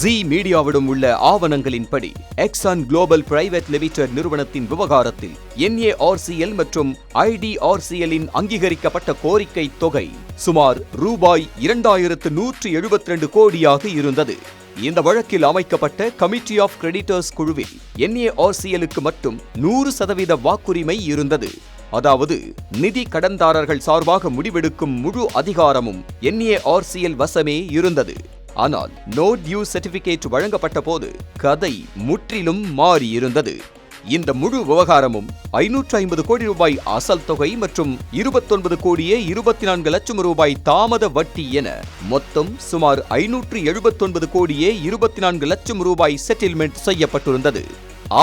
G மீடியாவிடம் உள்ள ஆவணங்களின்படி exon global private limited நிறுவனத்தின் விவகாரத்தில் NARCL மற்றும் IDRCL-இன் அங்கீகரிக்கப்பட்ட கோரிக்கை தொகை சுமார் ரூபாய் 2172 கோடியாக இருந்தது. இந்த வழக்கில் அமைக்கப்பட்ட கமிட்டி ஆஃப் கிரெடிட்டர்ஸ் குழுவில் NARCL-க்கு மட்டும் 100% வாக்குரிமை இருந்தது. அதாவது நிதி கடன்தாரர்கள் சார்பாக முடிவெடுக்கும் முழு அதிகாரமும் NARCL வசமே இருந்தது. ஆனால் நோ டியூ சர்டிபிகேட் வழங்கப்பட்ட போது கதை முற்றிலும் மாறியிருந்தது. இந்த முழு விவகாரமும் 550 கோடி ரூபாய் அசல் தொகை மற்றும் 29 கோடியே 24 லட்சம் ரூபாய் தாமத வட்டி என மொத்தம் சுமார் 579 கோடியே 24 லட்சம் ரூபாய் செட்டில்மெண்ட் செய்யப்பட்டிருந்தது.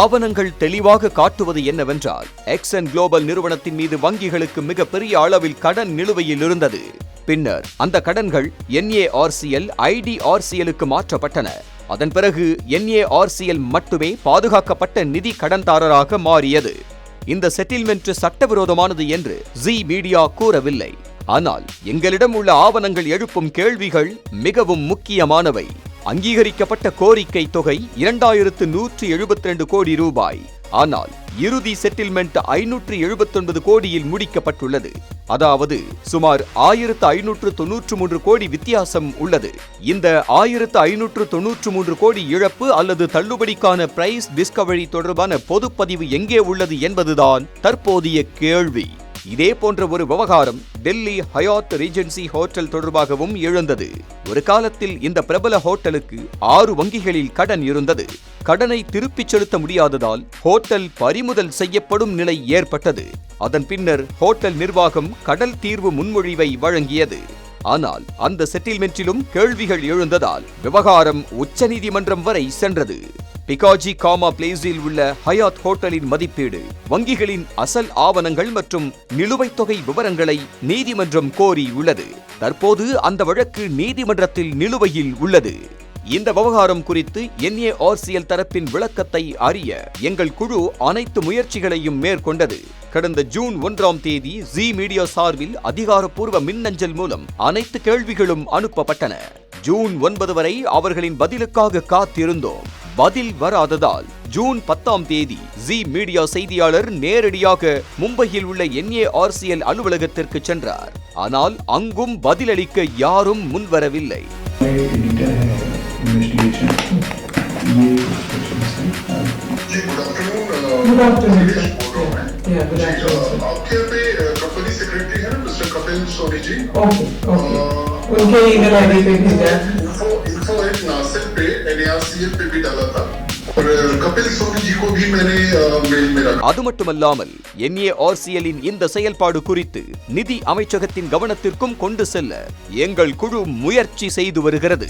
ஆவணங்கள் தெளிவாக காட்டுவது என்னவென்றால் எக்ஸன் குளோபல் நிறுவனத்தின் மீது வங்கிகளுக்கு மிகப்பெரிய அளவில் கடன் நிலுவையில் இருந்தது. பின்னர் அந்த கடன்கள் NARCL, IDRCL-க்கு மாற்றப்பட்டன. அதன் பிறகு NARCL மட்டுமே பாதுகாக்கப்பட்ட நிதி கடன்தாரராக மாறியது. இந்த செட்டில்மெண்ட் சட்டவிரோதமானது என்று ஜி மீடியா கூறவில்லை. ஆனால் எங்களிடம் உள்ள ஆவணங்கள் எழுப்பும் கேள்விகள் மிகவும் முக்கியமானவை. அங்கீகரிக்கப்பட்ட கோரிக்கை தொகை 2172 கோடி ரூபாய். ஆனால் இறுதி செட்டில்மெண்ட் 579 கோடியில் முடிக்கப்பட்டுள்ளது. அதாவது சுமார் 1593 கோடி வித்தியாசம் உள்ளது. இந்த 1593 கோடி இழப்பு அல்லது தள்ளுபடிக்கான பிரைஸ் டிஸ்கவரி தொடர்பான பொதுப்பதிவு எங்கே உள்ளது என்பதுதான் தற்போதைய கேள்வி. இதே போன்ற ஒரு விவகாரம் டெல்லி ஹயாத் ரீஜென்சி ஹோட்டல் தொடர்பாகவும் எழுந்தது. ஒரு காலத்தில் இந்த பிரபல ஹோட்டலுக்கு 6 வங்கிகளில் கடன் இருந்தது. கடனை திருப்பிச் செலுத்த முடியாததால் ஹோட்டல் பறிமுதல் செய்யப்படும் நிலை ஏற்பட்டது. அதன் பின்னர் ஹோட்டல் நிர்வாகம் கடல் தீர்வு முன்மொழிவை வழங்கியது. ஆனால் அந்த செட்டில்மெண்டிலும் கேள்விகள் எழுந்ததால் விவகாரம் உச்சநீதிமன்றம் வரை சென்றது. பிகாஜி காமா பிளேஸில் உள்ள ஹயாத் ஹோட்டலின் மதிப்பீடு, வங்கிகளின் அசல் ஆவணங்கள் மற்றும் நிலுவைத் தொகை விவரங்களை நீதிமன்றம் கோரி உள்ளது. தற்போது அந்த வழக்கு நீதிமன்றத்தில் நிலுவையில் உள்ளது. இந்த விவகாரம் குறித்து NARCL தரப்பின் விளக்கத்தை அறிய எங்கள் குழு அனைத்து முயற்சிகளையும் மேற்கொண்டது. கடந்த ஜூன் 1ஆம் தேதி ஜி மீடியா சார்பில் அதிகாரப்பூர்வ மின்னஞ்சல் மூலம் அனைத்து கேள்விகளும் அனுப்பப்பட்டன. ஜூன் 9 வரை அவர்களின் பதிலுக்காக காத்திருந்தோம். பதில் வராததால் ஜூன் 10ஆம் தேதி ஜி மீடியா செய்தியாளர் நேரடியாக மும்பையில் உள்ள NARCL அலுவலகத்திற்கு சென்றார். ஆனால் அங்கும் பதிலளிக்க யாரும் முன்வரவில்லை. அது மட்டுமல்லாமல் NARCL-இன் இந்த செயல்பாடு குறித்து நிதி அமைச்சகத்தின் கவனத்திற்கும் கொண்டு செல்ல எங்கள் குழு முயற்சி செய்து வருகிறது.